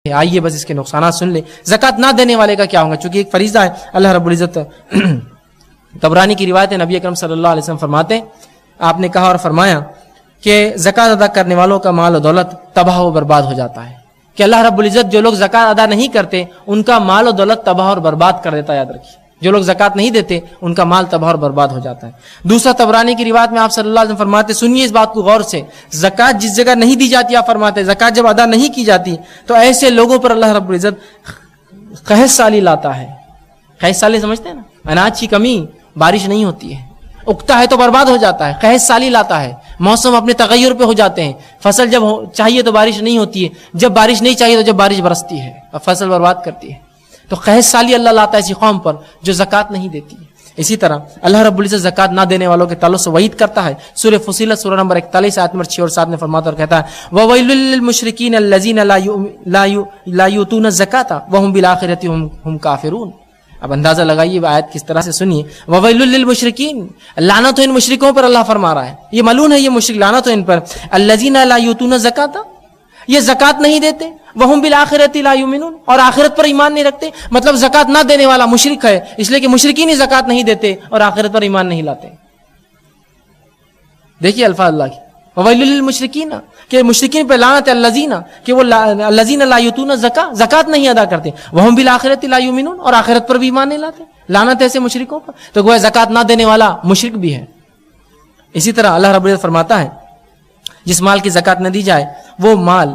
آئیے بس اس کے نقصانات سن لیں. زکوٰۃ نہ دینے والے کا کیا ہوگا؟ چونکہ ایک فریضہ ہے. اللہ رب العزت طبرانی کی روایت ہے، نبی اکرم صلی اللہ علیہ وسلم فرماتے ہیں، آپ نے کہا اور فرمایا کہ زکوٰۃ ادا کرنے والوں کا مال و دولت تباہ و برباد ہو جاتا ہے. کہ اللہ رب العزت جو لوگ زکوٰۃ ادا نہیں کرتے ان کا مال و دولت تباہ اور برباد کر دیتا ہے. یاد رکھیے، جو لوگ زکوٰۃ نہیں دیتے ان کا مال تباہ اور برباد ہو جاتا ہے. دوسرا طبرانی کی روایت میں آپ صلی اللہ علیہ وسلم فرماتے، سنیے اس بات کو غور سے، زکوٰۃ جس جگہ نہیں دی جاتی، آپ فرماتے زکوٰۃ جب ادا نہیں کی جاتی تو ایسے لوگوں پر اللہ رب العزت قحط سالی لاتا ہے. قحط سالی سمجھتے ہیں نا؟ اناج کی کمی، بارش نہیں ہوتی ہے، اگتا ہے تو برباد ہو جاتا ہے. قحط سالی لاتا ہے، موسم اپنے تغیر پہ ہو جاتے ہیں. فصل جب چاہیے تو بارش نہیں ہوتی ہے، جب بارش نہیں چاہیے تو جب بارش برستی ہے اور فصل برباد کرتی ہے. تو قحط سالی اللہ لاتا ہے ایسی قوم پر جو زکوٰۃ نہیں دیتی ہے. اسی طرح اللہ رب العزت زکوٰۃ نہ دینے والوں کے تعلق سے وعید کرتا ہے. سورہ فصیلت سورہ نمبر 41 آیت نمبر 6 اور 7 میں فرماتا اور کہتا ہے وَوَيْلٌ لِّلْمُشْرِكِينَ الَّذِينَ لَا يُؤْتُونَ الزَّكَاةَ وَهُمْ بِالْآخِرَةِ هُمْ كَافِرُونَ. اب اندازہ لگائیے آیت کس طرح سے سنیے. وَوَيْلٌ لِّلْمُشْرِكِينَ، لعنت ہو ان مشرکوں پر. اللہ فرما رہا ہے یہ ملعون ہے یہ مشرک، لعنت ہو ان پر. الَّذِينَ لَا يُؤْتُونَ الزَّكَاةَ، یہ زکوٰۃ نہیں دیتے. وَهُمْ بِالْآخِرَةِ لَا يُؤْمِنُونَ، اور آخرت پر ایمان نہیں رکھتے. مطلب زکوٰۃ نہ دینے والا مشرک ہے، اس لیے کہ مشرکین ہی زکوٰۃ نہیں دیتے اور آخرت پر ایمان نہیں لاتے. دیکھیے الفاظ اللہ کی، وَوَيْلٌ لِّلْمُشْرِكِينَ، کہ مشرکین پہ لعنت ہے. الَّذِينَ، کہ وہ الَّذِينَ لَا يُؤْتُونَ الزَّكَاةَ، زکوٰۃ نہیں ادا کرتے. وَهُمْ بِالْآخِرَةِ لَا يُؤْمِنُونَ، اور آخرت پر بھی ایمان نہیں لاتے. لعنت ایسے مشرکوں پر. تو گویا زکوٰۃ نہ دینے والا مشرک بھی ہے. اسی طرح اللہ رب العزت فرماتا ہے جس مال کی زکوٰۃ نہ دی جائے وہ مال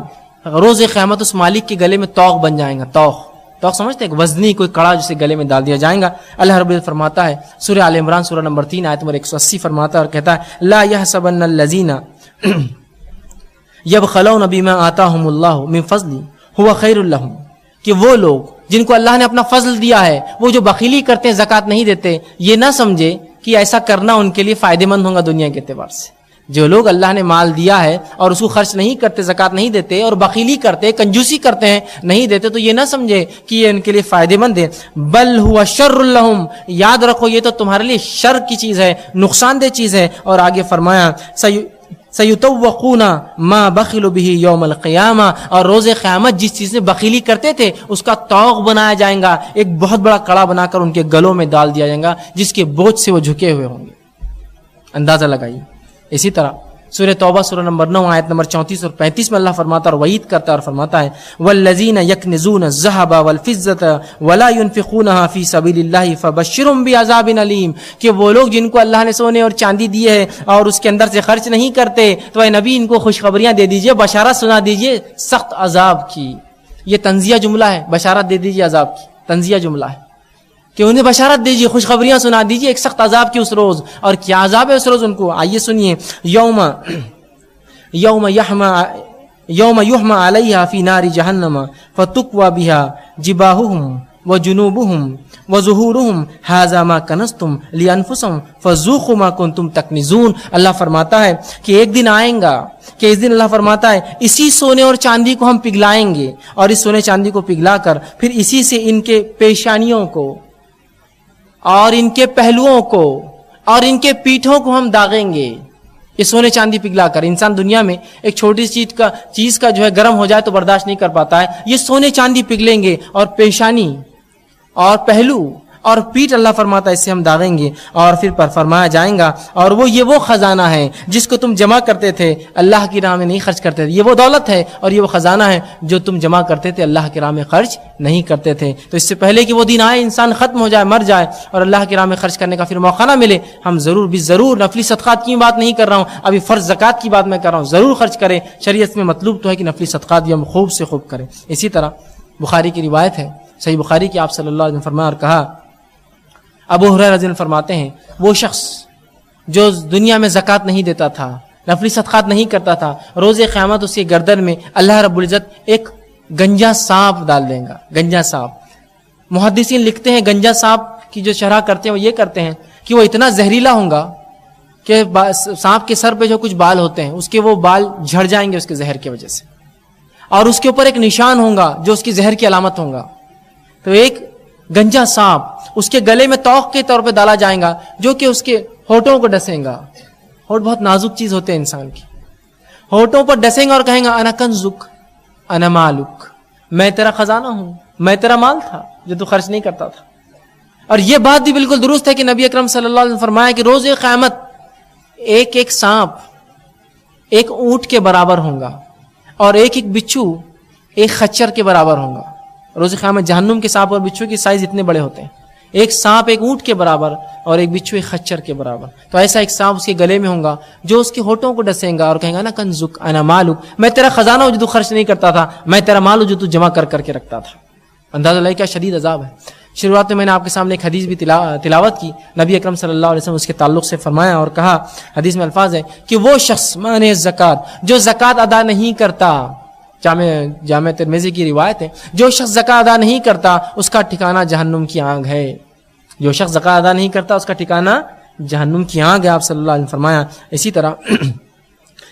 روز قیامت اس مالک کے گلے میں طوق بن جائے گا. طوق سمجھتے ہیں؟ وزنی کوئی کڑا جسے گلے میں ڈال دیا جائے گا. اللہ رب العزت فرماتا ہے سورہ آل عمران سورہ نمبر 3 آیت نمبر 180 فرماتا ہے اور کہتا ہے لا يحسبن الذين يبخلون بما آتاهم الله من فضل هو خير لهم، کہ وہ لوگ جن کو اللہ نے اپنا فضل دیا ہے وہ جو بخیلی کرتے ہیں، زکوٰۃ نہیں دیتے، یہ نہ سمجھے کہ ایسا کرنا ان کے لیے فائدہ مند ہوگا دنیا کے اعتبار سے. جو لوگ اللہ نے مال دیا ہے اور اس کو خرچ نہیں کرتے، زکوٰۃ نہیں دیتے اور بخیلی کرتے، کنجوسی کرتے ہیں، نہیں دیتے، تو یہ نہ سمجھے کہ یہ ان کے لیے فائدہ مند ہے. بل ہوا شر لہم، یاد رکھو یہ تو تمہارے لیے شر کی چیز ہے، نقصان دہ چیز ہے. اور آگے فرمایا سیطوقون ما بخلوا به یوم القیامہ، اور روز قیامت جس چیز سے بخیلی کرتے تھے اس کا طوق بنایا جائے گا، ایک بہت بڑا کڑا بنا کر ان کے گلوں میں ڈال دیا جائے گا جس کے بوجھ سے وہ جھکے ہوئے ہوں گے. اندازہ لگائیے. اسی طرح سورہ توبہ سورہ نمبر 9 آیت نمبر 34 اور 35 میں اللہ فرماتا اور وعید کرتا ہے اور فرماتا ہے والذین یکنزون الذهب والفضة ولا ينفقونها فی سبیل اللہ فبشرهم بعذاب علیم، کہ وہ لوگ جن کو اللہ نے سونے اور چاندی دی ہے اور اس کے اندر سے خرچ نہیں کرتے تو اے نبی ان کو خوشخبریاں دے دیجئے، بشارت سنا دیجئے سخت عذاب کی. یہ تنزیہ جملہ ہے، بشارت دے دیجئے عذاب کی، تنزیہ جملہ ہے کہ انہیں بشارت دیجیے، خوشخبریاں سنا دیجیے ایک سخت عذاب کی اس روز. اور کیا عذاب ہے اس روز ان کو؟ آئیے سنیے. یوم یحمى علیہا فی نار جہنم فتکوی بہا جباہہم وجنوبہم وظہورہم ھذا ما کنزتم لانفسکم فذوقوا ما کنتم تکنزون. اللہ فرماتا ہے کہ ایک دن آئیں گا کہ اس دن اللہ فرماتا ہے اسی سونے اور چاندی کو ہم پگھلائیں گے، اور اس سونے چاندی کو پگھلا کر پھر اسی سے ان کے پیشانیوں کو اور ان کے پہلوؤں کو اور ان کے پیٹھوں کو ہم داغیں گے. یہ سونے چاندی پگھلا کر، انسان دنیا میں ایک چھوٹی چیز کا جو ہے گرم ہو جائے تو برداشت نہیں کر پاتا ہے، یہ سونے چاندی پگھلیں گے اور پیشانی اور پہلو اور پیٹ اللہ فرماتا ہے اس سے ہم داغیں گے. اور پھر پر فرمایا جائیں گا اور یہ وہ خزانہ ہے جس کو تم جمع کرتے تھے، اللہ کی راہ میں نہیں خرچ کرتے تھے. یہ وہ دولت ہے اور یہ وہ خزانہ ہے جو تم جمع کرتے تھے، اللہ کی راہ میں خرچ نہیں کرتے تھے. تو اس سے پہلے کہ وہ دن آئے، انسان ختم ہو جائے، مر جائے اور اللہ کی راہ میں خرچ کرنے کا پھر موقع نہ ملے، ہم ضرور نفلی صدقات کی بات نہیں کر رہا ہوں، ابھی فرض زکوٰۃ کی بات میں کر رہا ہوں، ضرور خرچ کریں. شریعت میں مطلوب تو ہے کہ نفلی صدقات بھی ہم خوب سے خوب کریں. اسی طرح بخاری کی روایت ہے، صحیح بخاری کی، آپ صلی اللہ علیہ وسلم فرمایا اور کہا، ابو ہریرہ رضی اللہ فرماتے ہیں وہ شخص جو دنیا میں زکوٰۃ نہیں دیتا تھا، نفلی صدقات نہیں کرتا تھا، روز قیامت اس کی گردن میں اللہ رب العزت ایک گنجا سانپ ڈال دیں گا. گنجا سانپ، محدثین لکھتے ہیں گنجا سانپ کی جو شرح کرتے ہیں وہ یہ کرتے ہیں کہ وہ اتنا زہریلا ہوگا کہ سانپ کے سر پہ جو کچھ بال ہوتے ہیں اس کے وہ بال جھڑ جائیں گے اس کے زہر کی وجہ سے، اور اس کے اوپر ایک نشان ہوگا جو اس کی زہر کی علامت ہوگا. تو ایک گنجا سانپ اس کے گلے میں طوق کے طور پہ ڈالا جائے گا جو کہ اس کے ہونٹوں کو ڈسیں گا. ہونٹ بہت نازک چیز ہوتے ہیں انسان کی. ہونٹوں پر ڈسیں گا اور کہیں گا انا کنزک انا مالک میں تیرا خزانہ ہوں، میں تیرا مال تھا جو تو خرچ نہیں کرتا تھا. اور یہ بات بھی بالکل درست ہے کہ نبی اکرم صلی اللہ علیہ وسلم نے فرمایا کہ روز قیامت ایک ایک سانپ ایک اونٹ کے برابر ہوں گا اور ایک ایک بچھو ایک خچر کے برابر ہوں گا. روز قیامت جہنم کے سانپ اور بچھو کی سائز اتنے بڑے ہوتے ہیں، ایک سانپ ایک اونٹ کے برابر اور ایک بچھو ایک خچر کے برابر. تو ایسا ایک سانپ اس کے گلے میں ہوگا جو اس کے ہونٹوں کو ڈسیں گا اور کہیں گا نا کنزک انا مالک، میں تیرا خزانہ ہوں جو تو خرچ نہیں کرتا تھا، میں تیرا مال ہوں جو تو جمع کر کر کے رکھتا تھا. اندازہ لگے کیا شدید عذاب ہے. شروعات میں نے آپ کے سامنے ایک حدیث بھی تلاوت کی. نبی اکرم صلی اللہ علیہ وسلم اس کے تعلق سے فرمایا اور کہا، حدیث میں الفاظ ہے کہ وہ شخص مانے زکات جو زکات ادا نہیں کرتا، جامع ترمذی کی روایت ہے، جو شخص زکات ادا نہیں کرتا اس کا ٹھکانہ جہنم کی آگ ہے. جو شخص زکات ادا نہیں کرتا اس کا ٹھکانہ جہنم کی آگ ہے، آپ صلی اللہ علیہ وسلم نے فرمایا. اسی طرح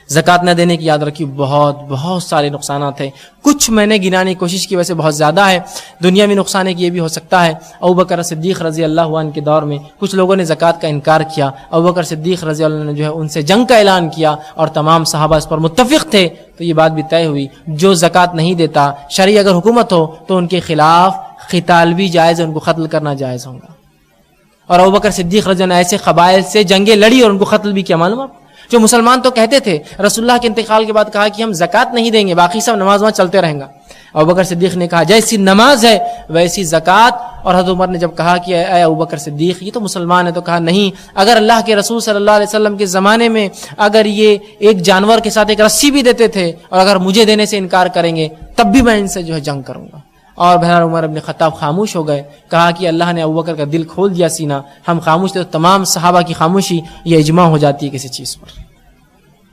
زکات نہ دینے کی یاد رکھیے بہت سارے نقصانات ہیں. کچھ میں نے گنانے کی کوشش کی، ویسے بہت زیادہ ہے. دنیا میں نقصان ہے کہ یہ بھی ہو سکتا ہے. ابوبکر صدیق رضی اللہ عنہ کے دور میں کچھ لوگوں نے زکات کا انکار کیا. ابوبکر صدیق رضی اللہ عنہ نے جو ہے ان سے جنگ کا اعلان کیا اور تمام صحابہ اس پر متفق تھے. تو یہ بات بھی طے ہوئی جو زکات نہیں دیتا، شرعی اگر حکومت ہو تو ان کے خلاف قتال بھی جائز ہے، ان کو قتل کرنا جائز ہوگا. اور ابوبکر صدیق رضی اللہ عنہ ایسے قبائل سے جنگیں لڑی اور ان کو قتل بھی کیا. معلوم آپ جو مسلمان تو کہتے تھے، رسول اللہ کے انتقال کے بعد کہا کہ ہم زکات نہیں دیں گے، باقی سب نماز چلتے رہیں گا. ابوبکر صدیق نے کہا جیسی نماز ہے ویسی زکات. اور حضرت عمر نے جب کہا کہ اے ابوبکر صدیق یہ تو مسلمان ہے، تو کہا نہیں، اگر اللہ کے رسول صلی اللہ علیہ وسلم کے زمانے میں اگر یہ ایک جانور کے ساتھ ایک رسی بھی دیتے تھے اور اگر مجھے دینے سے انکار کریں گے تب بھی میں ان سے جو ہے جنگ کروں گا. اور بہرحال عمر ابن خطاب خاموش ہو گئے. کہا کہ اللہ نے ابوبکر کا دل کھول دیا سینہ، ہم خاموش تھے. تو تمام صحابہ کی خاموشی یہ اجماع ہو جاتی ہے کسی چیز پر.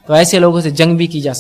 تو ایسے لوگوں سے جنگ بھی کی جا